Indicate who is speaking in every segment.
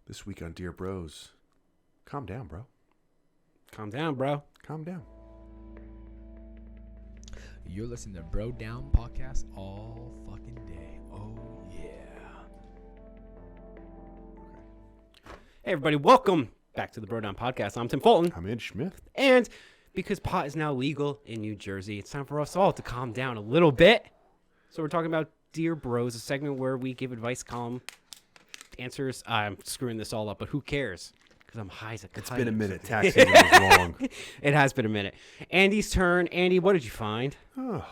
Speaker 1: This week on Dear Bros, calm down, bro.
Speaker 2: Calm down, bro.
Speaker 1: Calm down.
Speaker 3: You're listening to Bro Down Podcast all fucking day. Oh, yeah.
Speaker 2: Hey, everybody. Welcome back to the Bro Down Podcast. I'm Tim Fulton.
Speaker 1: I'm Ed Smith.
Speaker 2: And because pot is now legal in New Jersey, it's time for us all to calm down a little bit. So we're talking about Dear Bros, a segment where we give advice column answers. I'm screwing this all up, but who cares? Because I'm high as a kite.
Speaker 1: It's been a minute. Tax season was long.
Speaker 2: It has been a minute. Andy's turn. Andy, what did you find?
Speaker 1: Oh,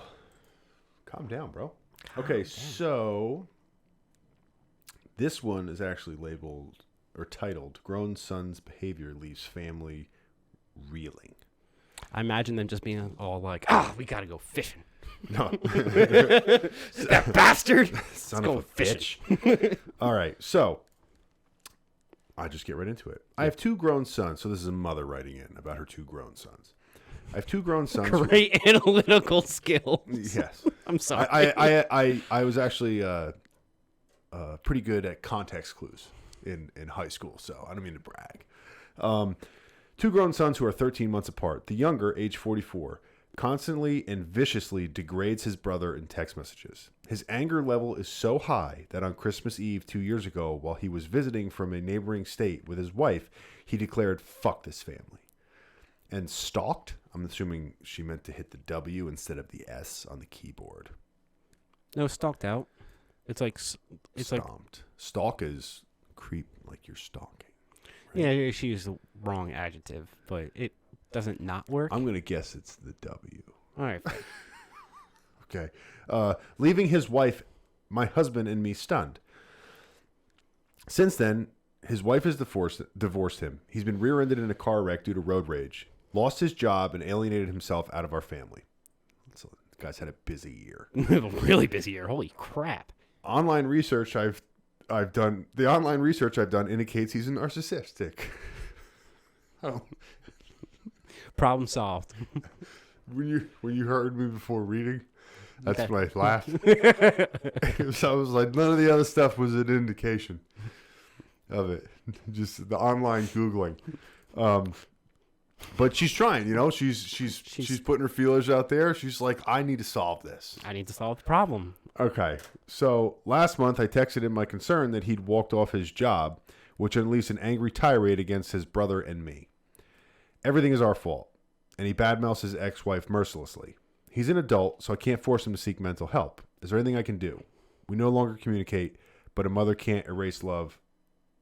Speaker 1: calm down, bro. Okay, so this one is actually labeled or titled "Grown Son's Behavior Leaves Family Reeling."
Speaker 2: I imagine them just being all like, we got to go fishing.
Speaker 1: No,
Speaker 2: That bastard.
Speaker 1: son
Speaker 2: Let's
Speaker 1: of
Speaker 2: go
Speaker 1: a
Speaker 2: fishing.
Speaker 1: bitch. All right, so I just get right into it. I have two grown sons. So this is a mother writing in about her two grown sons. I have two grown sons.
Speaker 2: Great analytical skills.
Speaker 1: Yes.
Speaker 2: I'm sorry.
Speaker 1: I was actually pretty good at context clues in high school, so I don't mean to brag. Two grown sons who are 13 months apart. The younger, age 44, constantly and viciously degrades his brother in text messages. His anger level is so high that on Christmas Eve 2 years ago, while he was visiting from a neighboring state with his wife, he declared, "Fuck this family." And stalked, I'm assuming she meant to hit the W instead of the S on the keyboard.
Speaker 2: No, stalked out. It's like
Speaker 1: Stomped. Stalk is creep, like you're stalking.
Speaker 2: yeah, she used the wrong adjective, but it doesn't not work.
Speaker 1: I'm going to guess it's the W.
Speaker 2: All right.
Speaker 1: Okay. Leaving his wife, my husband, and me stunned. Since then, his wife has divorced him. He's been rear-ended in a car wreck due to road rage, lost his job, and alienated himself out of our family. So the guy's had a busy year.
Speaker 2: Really busy year. Holy crap.
Speaker 1: Online research I've done. The online research I've done indicates he's narcissistic. Oh.
Speaker 2: Problem solved.
Speaker 1: When you heard me before reading, that's
Speaker 2: Okay.
Speaker 1: when I laughed. So I was like, none of the other stuff was an indication of it. Just the online Googling. But she's trying, she's putting her feelers out there. She's like, I need to solve this.
Speaker 2: I need to solve the problem.
Speaker 1: Okay. So last month I texted him my concern that he'd walked off his job, which unleashed an angry tirade against his brother and me. Everything is our fault, and he badmouths his ex-wife mercilessly. He's an adult, so I can't force him to seek mental help. Is there anything I can do? We no longer communicate, but a mother can't erase love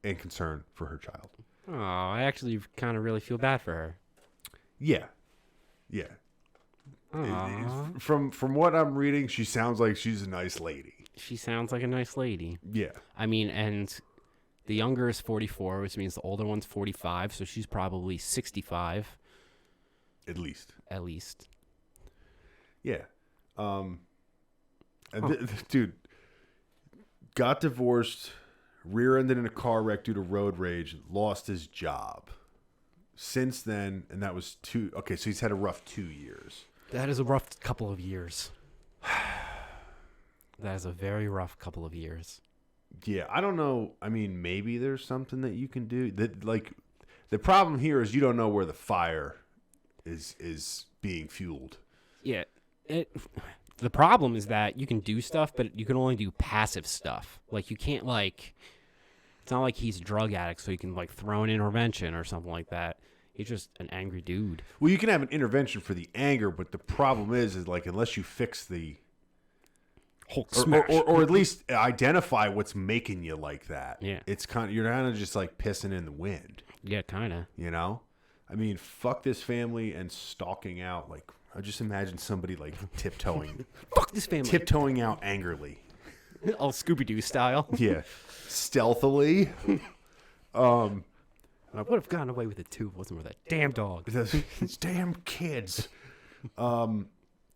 Speaker 1: and concern for her child.
Speaker 2: Oh, I actually kind of really feel bad for her.
Speaker 1: Yeah.
Speaker 2: Aw.
Speaker 1: From what I'm reading, she sounds like she's a nice lady.
Speaker 2: She sounds like a nice lady.
Speaker 1: Yeah.
Speaker 2: I mean, and the younger is 44, which means the older one's 45, so she's probably 65
Speaker 1: At least.
Speaker 2: at least.
Speaker 1: Yeah. Dude, got divorced, rear-ended in a car wreck due to road rage, lost his job. Since then, and that was so he's had a rough 2 years.
Speaker 2: That is a rough couple of years. That is a very rough couple of years.
Speaker 1: Yeah, I don't know. I mean, maybe there's something that you can do. The problem here is you don't know where the fire is being fueled.
Speaker 2: Yeah. The problem is that you can do stuff, but you can only do passive stuff. Like, you can't, it's not like he's a drug addict, so you can, throw an intervention or something like that. He's just an angry dude.
Speaker 1: Well, you can have an intervention for the anger, but the problem is unless you fix the
Speaker 2: Hulk
Speaker 1: or,
Speaker 2: smash.
Speaker 1: or at least identify what's making you like that.
Speaker 2: Yeah.
Speaker 1: It's you're kind of just pissing in the wind,
Speaker 2: Yeah, kind of.
Speaker 1: I mean, fuck this family and stalking out. I just imagine somebody tiptoeing,
Speaker 2: Fuck this family.
Speaker 1: tiptoeing out angrily.
Speaker 2: All Scooby-Doo style.
Speaker 1: Yeah. Stealthily.
Speaker 2: I would have gotten away with it, too, if it wasn't for that damn dog.
Speaker 1: These damn kids.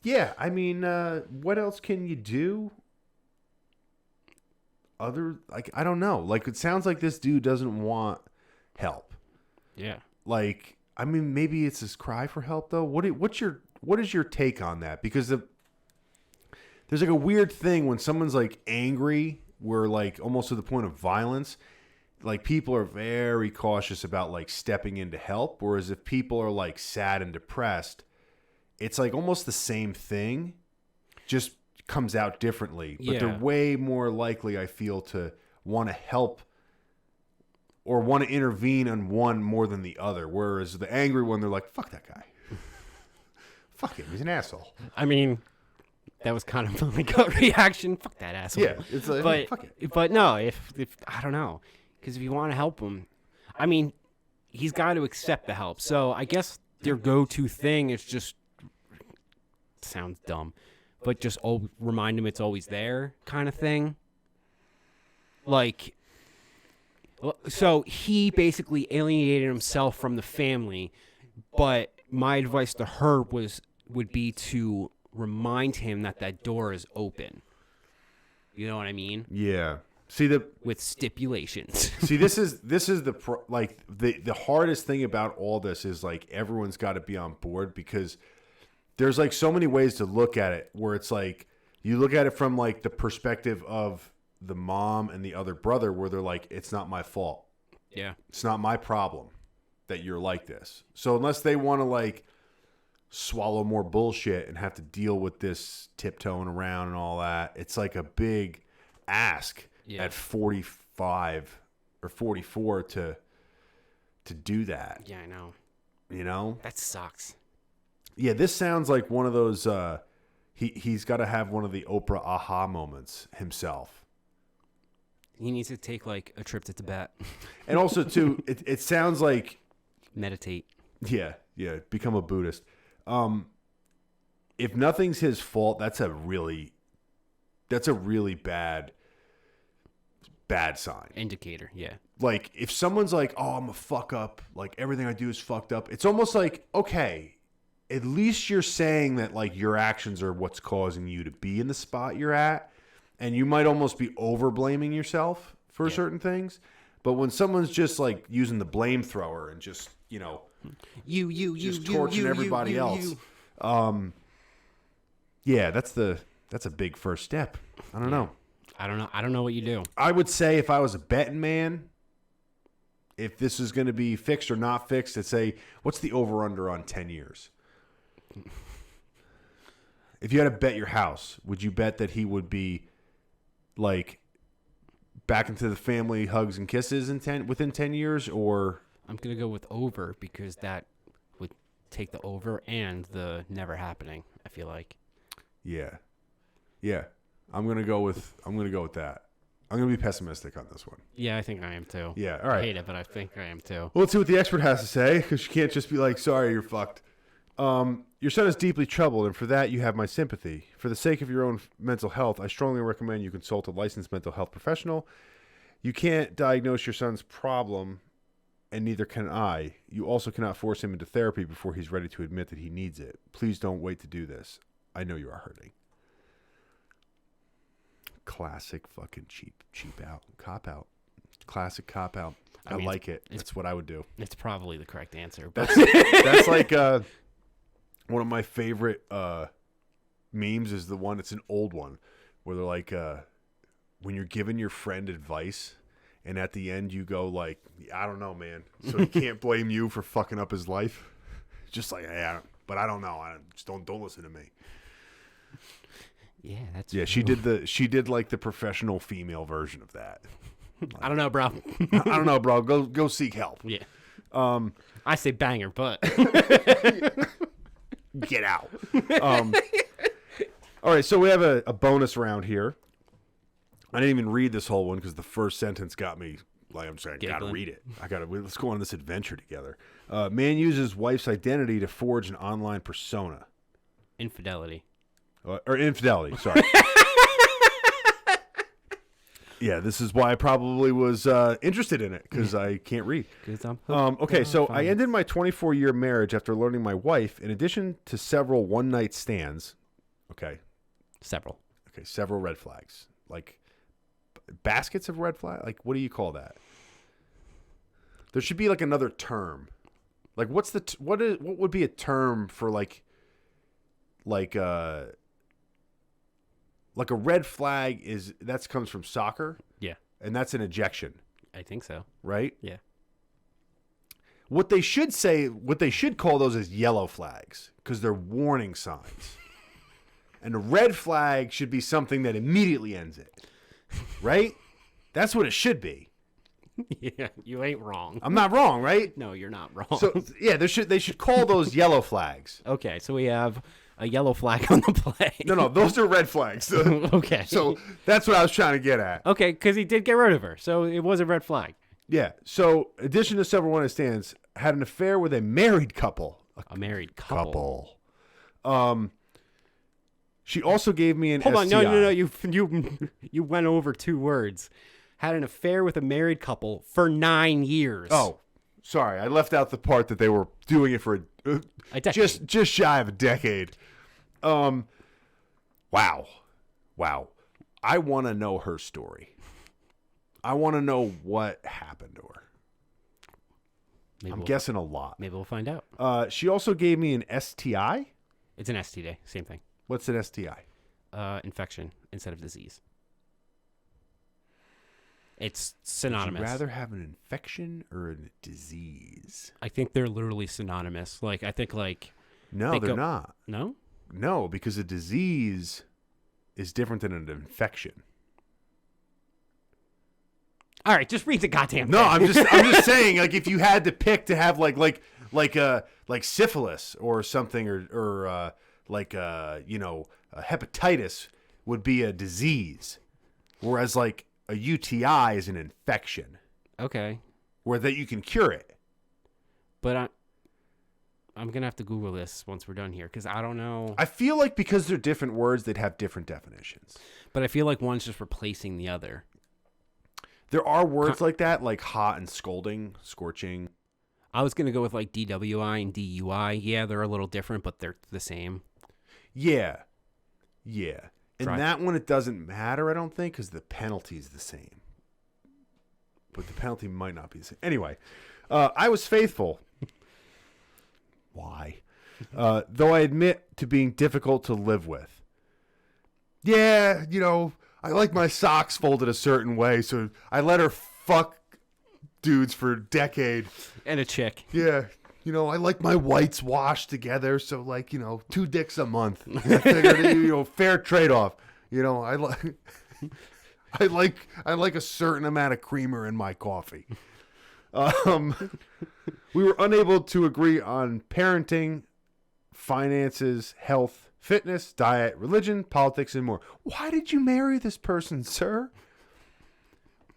Speaker 1: Yeah, I mean, what else can you do? I don't know. It sounds like this dude doesn't want help.
Speaker 2: Yeah.
Speaker 1: I mean, maybe it's his cry for help, though. What is your take on that? Because there's a weird thing when someone's angry, where almost to the point of violence, like people are very cautious about like stepping in to help, whereas if people are like sad and depressed, it's like almost the same thing, just comes out differently. But they're way more likely, I feel, to want to help or want to intervene on one more than the other. Whereas the angry one, they're like, fuck that guy. Fuck him. He's an asshole.
Speaker 2: I mean, that was kind of my gut reaction. Fuck that asshole.
Speaker 1: Yeah. It's like, fuck it.
Speaker 2: But no, if I don't know. Because if you want to help him, I mean, he's got to accept the help. So I guess their go-to thing is just, sounds dumb, but just remind him it's always there kind of thing. Like, so he basically alienated himself from the family, but my advice to her would be to remind him that door is open. You know what I mean?
Speaker 1: Yeah.
Speaker 2: With stipulations.
Speaker 1: See, this is the hardest thing about all this is like everyone's got to be on board, because there's like so many ways to look at it, where it's like you look at it from like the perspective of the mom and the other brother, where they're like, it's not my fault.
Speaker 2: Yeah.
Speaker 1: It's not my problem that you're like this. So unless they want to like swallow more bullshit and have to deal with this tiptoeing around and all that, it's like a big ask. Yeah. At 45 or 44 to do that.
Speaker 2: Yeah, I know.
Speaker 1: You know?
Speaker 2: That sucks.
Speaker 1: Yeah, this sounds like one of those he's got to have one of the Oprah aha moments himself.
Speaker 2: He needs to take like a trip to Tibet.
Speaker 1: And also too, it sounds like
Speaker 2: meditate.
Speaker 1: Yeah, become a Buddhist. If nothing's his fault, that's a really bad sign.
Speaker 2: Indicator, yeah.
Speaker 1: Like, if someone's like, oh, I'm a fuck up, like, everything I do is fucked up, it's almost like, okay, at least you're saying that, like, your actions are what's causing you to be in the spot you're at, and you might almost be over-blaming yourself for certain things, but when someone's just, like, using the blame thrower and just, you know, just torching everybody else, yeah, that's a big first step. I don't know.
Speaker 2: I don't know what you do.
Speaker 1: I would say if I was a betting man, if this is going to be fixed or not fixed, I'd say, what's the over-under on 10 years? If you had to bet your house, would you bet that he would be, like, back into the family hugs and kisses within 10 years, or?
Speaker 2: I'm going to go with over, because that would take the over and the never happening, I feel like.
Speaker 1: Yeah. I'm gonna go with that. I'm gonna be pessimistic on this one.
Speaker 2: Yeah, I think I am too.
Speaker 1: Yeah, all right.
Speaker 2: I hate it, but I think I am too.
Speaker 1: Well, let's see what the expert has to say, because you can't just be like, sorry, you're fucked. Your son is deeply troubled, and for that you have my sympathy. For the sake of your own mental health, I strongly recommend you consult a licensed mental health professional. You can't diagnose your son's problem, and neither can I. You also cannot force him into therapy before he's ready to admit that he needs it. Please don't wait to do this. I know you are hurting. Classic fucking cop out. Classic cop out. I mean, like it. That's what I would do.
Speaker 2: It's probably the correct answer. But
Speaker 1: that's like one of my favorite memes is the one. It's an old one where they're like, when you're giving your friend advice, and at the end you go like, I don't know, man. So he can't blame you for fucking up his life. Just like, hey, but I don't know. Just don't listen to me.
Speaker 2: Yeah, that's
Speaker 1: she did like the professional female version of that. Like,
Speaker 2: I don't know, bro.
Speaker 1: I don't know, bro. Go seek help.
Speaker 2: Yeah. I say banger, but
Speaker 1: get out. All right, so we have a bonus round here. I didn't even read this whole one because the first sentence got me like, I'm saying, I gotta read it. Let's go on this adventure together. Man uses wife's identity to forge an online persona.
Speaker 2: Infidelity.
Speaker 1: Or infidelity, sorry. Yeah, this is why I probably was interested in it, because I can't read. Okay, so I ended my 24-year marriage after learning my wife, in addition to several one-night stands. Okay.
Speaker 2: Several
Speaker 1: red flags. Like baskets of red flags? Like, what do you call that? There should be like another term. Like, what would be a term for like a red flag that comes from soccer.
Speaker 2: Yeah.
Speaker 1: And that's an ejection.
Speaker 2: I think so.
Speaker 1: right?
Speaker 2: Yeah.
Speaker 1: What they should call those is yellow flags because they're warning signs. And a red flag should be something that immediately ends it, right? That's what it should be.
Speaker 2: Yeah, you ain't wrong.
Speaker 1: I'm not wrong, right?
Speaker 2: No, you're not wrong.
Speaker 1: So yeah, they should call those yellow flags.
Speaker 2: Okay, so we have a yellow flag on the play.
Speaker 1: No, those are red flags.
Speaker 2: Okay.
Speaker 1: So that's what I was trying to get at.
Speaker 2: Okay, because he did get rid of her, so it was a red flag.
Speaker 1: Yeah. So, addition to several one-night stands, had an affair with a married couple.
Speaker 2: A married couple.
Speaker 1: She also gave me an
Speaker 2: Hold on,
Speaker 1: STI.
Speaker 2: no. You went over 2 words. Had an affair with a married couple for 9 years.
Speaker 1: Oh, sorry, I left out the part that they were doing it for
Speaker 2: A decade.
Speaker 1: just shy of a decade. Wow. I want to know her story. I want to know what happened to her.
Speaker 2: Maybe
Speaker 1: I'm
Speaker 2: we'll,
Speaker 1: guessing a lot.
Speaker 2: Maybe we'll find out.
Speaker 1: She also gave me an STI.
Speaker 2: It's an STD, same thing.
Speaker 1: What's an STI?
Speaker 2: Infection instead of disease. It's
Speaker 1: Would
Speaker 2: synonymous.
Speaker 1: you rather have an infection or a disease?
Speaker 2: I think they're literally synonymous. Like, I think, like...
Speaker 1: No,
Speaker 2: They
Speaker 1: they're
Speaker 2: go-
Speaker 1: not.
Speaker 2: No?
Speaker 1: No, because a disease is different than an infection.
Speaker 2: All right, just read the goddamn
Speaker 1: No,
Speaker 2: thing.
Speaker 1: I'm just saying, like, if you had to pick to have like syphilis or something, or hepatitis would be a disease, whereas like a UTI is an infection,
Speaker 2: Okay,
Speaker 1: where that you can cure it.
Speaker 2: but I'm going to have to Google this once we're done here, because I don't know.
Speaker 1: I feel like because they're different words, they'd have different definitions.
Speaker 2: But I feel like one's just replacing the other.
Speaker 1: There are words like that, like hot and scolding, scorching.
Speaker 2: I was going to go with like DWI and DUI. Yeah, they're a little different, but they're the same.
Speaker 1: Yeah. Yeah. And
Speaker 2: Try.
Speaker 1: that one, it doesn't matter, I don't think, because the penalty's the same. But the penalty might not be the same. Anyway, I was faithful. Why? Though I admit to being difficult to live with. Yeah, I like my socks folded a certain way, so I let her fuck dudes for a decade.
Speaker 2: And a chick.
Speaker 1: Yeah, I like my whites washed together, so 2 dicks a month. I figured, fair trade-off. I like I like a certain amount of creamer in my coffee. We were unable to agree on parenting, finances, health, fitness, diet, religion, politics, and more. Why did you marry this person, sir?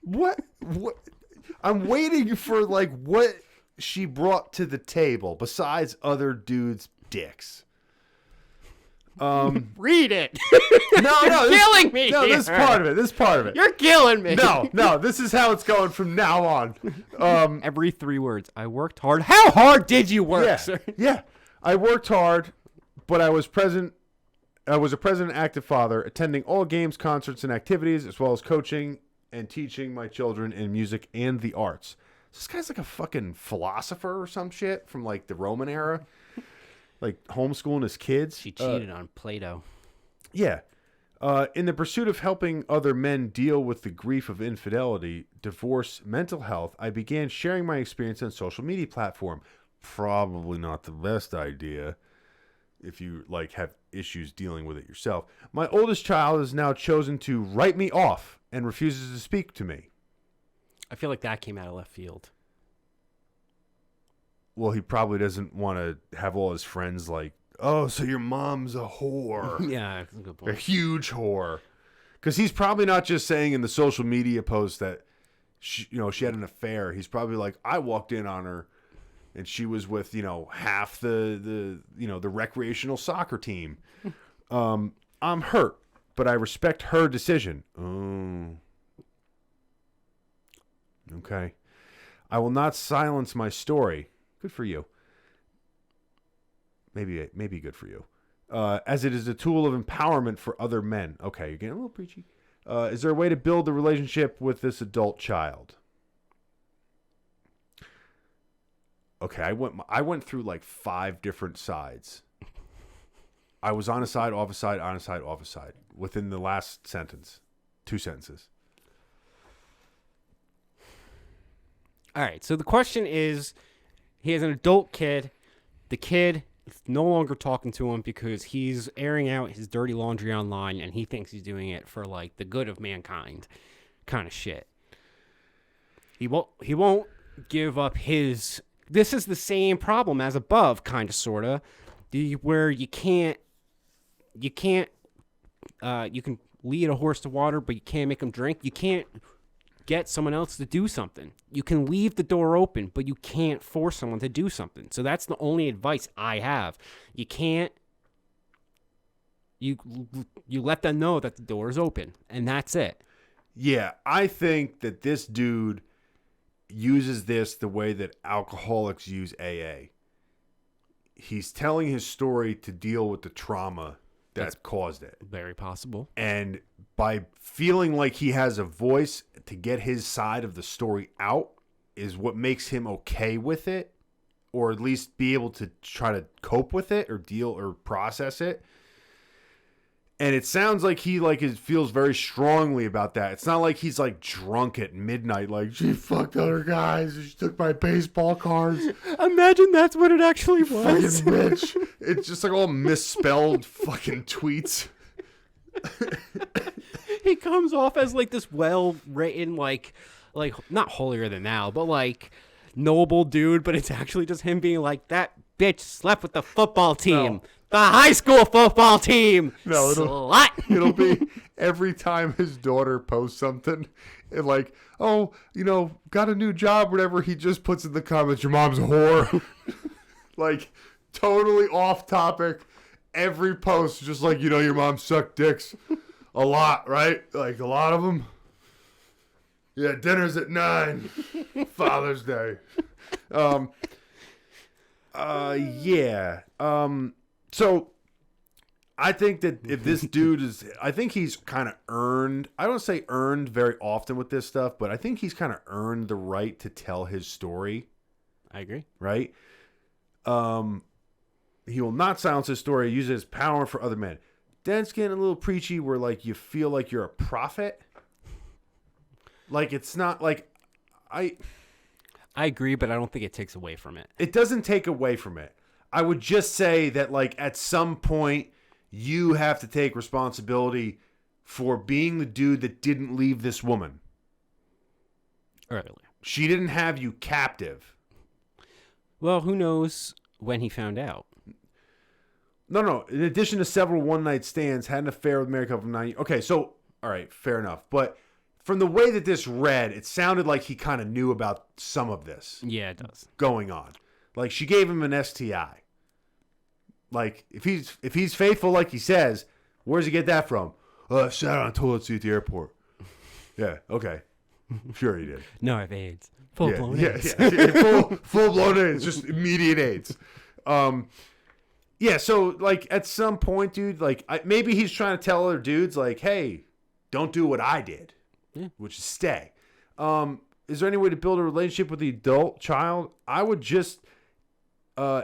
Speaker 1: What? I'm waiting for what she brought to the table besides other dudes' dicks.
Speaker 2: Read it.
Speaker 1: No,
Speaker 2: killing me
Speaker 1: No, this is
Speaker 2: here.
Speaker 1: part of it. This is part of it.
Speaker 2: You're killing me.
Speaker 1: No, this is how it's going from now on.
Speaker 2: Every 3 words. I worked hard. How hard did you work,
Speaker 1: Yeah,
Speaker 2: sir?
Speaker 1: yeah. I worked hard, but I was present. I was a present and active father, attending all games, concerts, and activities, as well as coaching and teaching my children in music and the arts. This guy's like a fucking philosopher or some shit from the Roman era, homeschooling his kids.
Speaker 2: She cheated on Plato.
Speaker 1: Yeah. In the pursuit of helping other men deal with the grief of infidelity, divorce, mental health, I began sharing my experience on social media platform. Probably not the best idea if you have issues dealing with it yourself. My oldest child has now chosen to write me off and refuses to speak to me.
Speaker 2: I feel like that came out of left field.
Speaker 1: Well, he probably doesn't want to have all his friends oh, so your mom's a whore.
Speaker 2: Yeah, that's a good
Speaker 1: A
Speaker 2: point.
Speaker 1: huge whore. Because he's probably not just saying in the social media post that she had an affair. He's probably like, I walked in on her and she was with, half the recreational soccer team. I'm hurt, but I respect her decision. Oh. Okay. I will not silence my story. Good for you. Maybe good for you. As it is a tool of empowerment for other men. Okay, you're getting a little preachy. Is there a way to build a relationship with this adult child? Okay, I went through 5 different sides. I was on a side, off a side, on a side, off a side within the last sentence. 2 sentences.
Speaker 2: All right. So the question is, he has an adult kid. The kid is no longer talking to him because he's airing out his dirty laundry online, and he thinks he's doing it for like the good of mankind, kind of shit. He won't give up his. This is the same problem as above, kind of, sorta, where you can lead a horse to water, but you can't make him drink. You can't get someone else to do something. You can leave the door open, but you can't force someone to do something. So that's the only advice I have. You can't. You let them know that the door is open, and that's it.
Speaker 1: Yeah, I think that this dude uses this the way that alcoholics use AA. He's telling his story to deal with the trauma that caused it.
Speaker 2: Very possible.
Speaker 1: And by feeling like he has a voice to get his side of the story out is what makes him okay with it, or at least be able to try to cope with it or deal or process it. And it sounds like he feels very strongly about that. It's not like he's like drunk at midnight, like she fucked other guys, she took my baseball cards.
Speaker 2: Imagine that's what it actually was.
Speaker 1: Fucking bitch. It's just like all misspelled fucking tweets.
Speaker 2: He comes off as like this well-written, like not holier than thou, but like noble dude. But it's actually just him being like, that bitch slept with the football team.
Speaker 1: No.
Speaker 2: The high school football team.
Speaker 1: No,
Speaker 2: Slut.
Speaker 1: It'll be every time his daughter posts something, and like, oh, got a new job, whatever, he just puts in the comments, your mom's a whore. Like, totally off topic. Every post, just like, your mom sucked dicks. A lot, right? Like, a lot of them. Yeah, dinner's at 9. Father's Day. Yeah. So I think that if this dude I think he's kind of earned, I don't say earned very often with this stuff, but I think he's kind of earned the right to tell his story.
Speaker 2: I agree.
Speaker 1: Right? He will not silence his story, use his power for other men. Then it's getting a little preachy where like you feel like you're a prophet. Like it's not like I
Speaker 2: agree, but I don't think it takes away from it.
Speaker 1: It doesn't take away from it. I would just say that, like, at some point, you have to take responsibility for being the dude that didn't leave this woman.
Speaker 2: Earlier.
Speaker 1: She didn't have you captive.
Speaker 2: Well, who knows when he found out?
Speaker 1: No. In addition to several one-night stands, had an affair with a married couple for 9 years. Okay, so, all right, fair enough. But from the way that this read, it sounded like he kind of knew about some of this.
Speaker 2: Yeah, it does.
Speaker 1: Going on. Like, she gave him an STI. Like, if he's faithful like he says, where does he get that from? I sat on a toilet seat at the airport. Yeah, okay. Sure he did.
Speaker 2: No, I have AIDS. Full-blown AIDS.
Speaker 1: Yeah. Full-blown AIDS. Just immediate AIDS. Yeah, so, like, at some point, dude, like, maybe he's trying to tell other dudes, like, hey, don't do what I did, which is stay. Is there any way to build a relationship with the adult child? I would just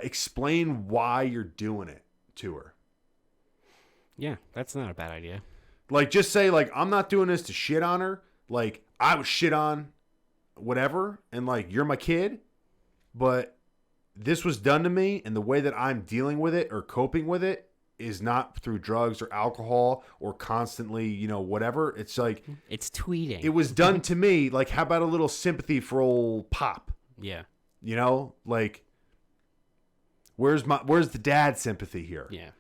Speaker 1: explain why you're doing it to her.
Speaker 2: Yeah, that's not a bad idea.
Speaker 1: Like, just say, like, I'm not doing this to shit on her. Like, I was shit on, whatever, and, like, you're my kid, but this was done to me, and the way that I'm dealing with it or coping with it is not through drugs or alcohol or constantly, whatever. It's like...
Speaker 2: It's tweeting.
Speaker 1: It was done to me. Like, how about a little sympathy for old Pop?
Speaker 2: Yeah.
Speaker 1: Like... Where's the dad sympathy here?
Speaker 2: Yeah.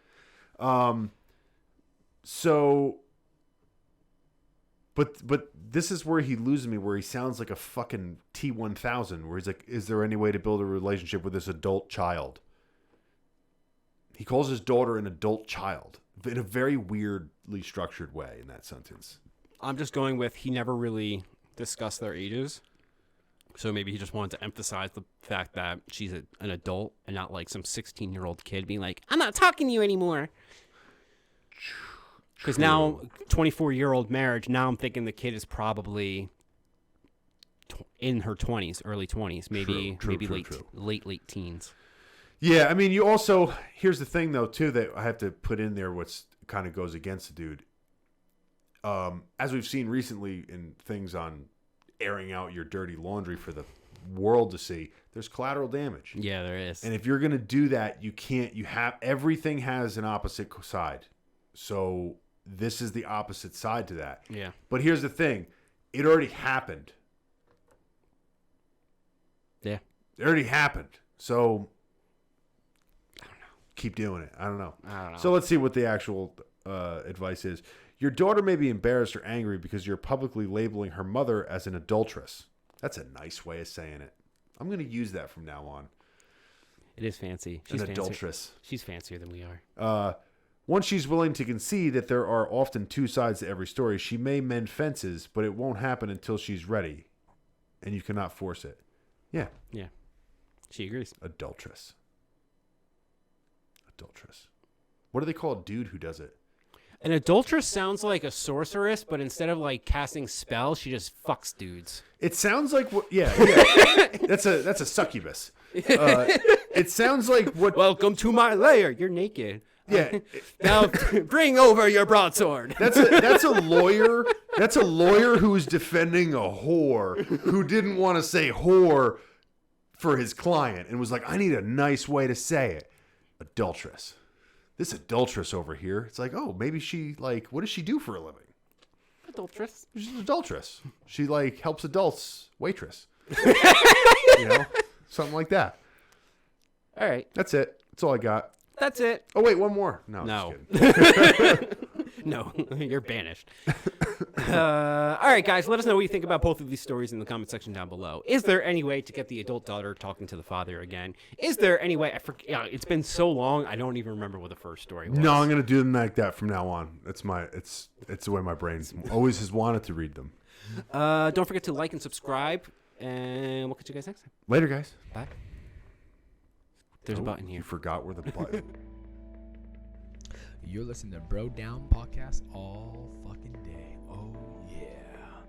Speaker 1: So, but this is where he loses me, where he sounds like a fucking T-1000, where he's like, is there any way to build a relationship with this adult child? He calls his daughter an adult child in a very weirdly structured way in that sentence.
Speaker 2: I'm just going with he never really discussed their ages. So maybe he just wanted to emphasize the fact that she's an adult and not like some 16-year-old kid being like, I'm not talking to you anymore. Because now, 24-year-old marriage, now I'm thinking the kid is probably in her 20s, early 20s, maybe late teens.
Speaker 1: Yeah, I mean, you also, here's the thing, though, too, that I have to put in there what's kind of goes against the dude. As we've seen recently in things on airing out your dirty laundry for the world to see. There's collateral damage.
Speaker 2: Yeah, there is.
Speaker 1: And if you're going to do that, everything has an opposite side. So this is the opposite side to that.
Speaker 2: Yeah.
Speaker 1: But here's the thing. It already happened.
Speaker 2: Yeah.
Speaker 1: It already happened. So I don't know. Keep doing it. I don't know. So let's see what the actual advice is. Your daughter may be embarrassed or angry because you're publicly labeling her mother as an adulteress. That's a nice way of saying it. I'm going to use that from now on.
Speaker 2: It is fancy.
Speaker 1: An adulteress.
Speaker 2: She's fancier than we are.
Speaker 1: Once she's willing to concede that there are often two sides to every story, she may mend fences, but it won't happen until she's ready, and you cannot force it. Yeah.
Speaker 2: Yeah. She agrees.
Speaker 1: Adulteress. What do they call a dude who does it?
Speaker 2: An adulteress sounds like a sorceress, but instead of like casting spells, she just fucks dudes.
Speaker 1: It sounds like what? Yeah. That's a succubus. It sounds like what?
Speaker 2: Welcome to my lair. You're naked.
Speaker 1: Yeah.
Speaker 2: Now bring over your broadsword.
Speaker 1: That's a lawyer. That's a lawyer who's defending a whore who didn't want to say whore for his client and was like, I need a nice way to say it. Adulteress. This adulteress over here. It's like, oh, maybe she what does she do for a living?
Speaker 2: Adulteress.
Speaker 1: She's an adulteress. She helps adults, waitress. Something like that.
Speaker 2: All right.
Speaker 1: That's it. That's all I got.
Speaker 2: That's it.
Speaker 1: Oh wait, one more. No.
Speaker 2: No.
Speaker 1: Just kidding.
Speaker 2: No, you're banished. All right, guys, let us know what you think about both of these stories in the comment section down below. Is there any way to get the adult daughter talking to the father again? Is there any way? It's been so long, I don't even remember what the first story was.
Speaker 1: No, I'm gonna do them like that from now on. It's the way my brain always has wanted to read them.
Speaker 2: Don't forget to like and subscribe, and we'll catch you guys next time.
Speaker 1: Later, guys.
Speaker 2: Bye. There's a button here.
Speaker 1: You forgot where the button.
Speaker 3: You're listening to Bro Down Podcast all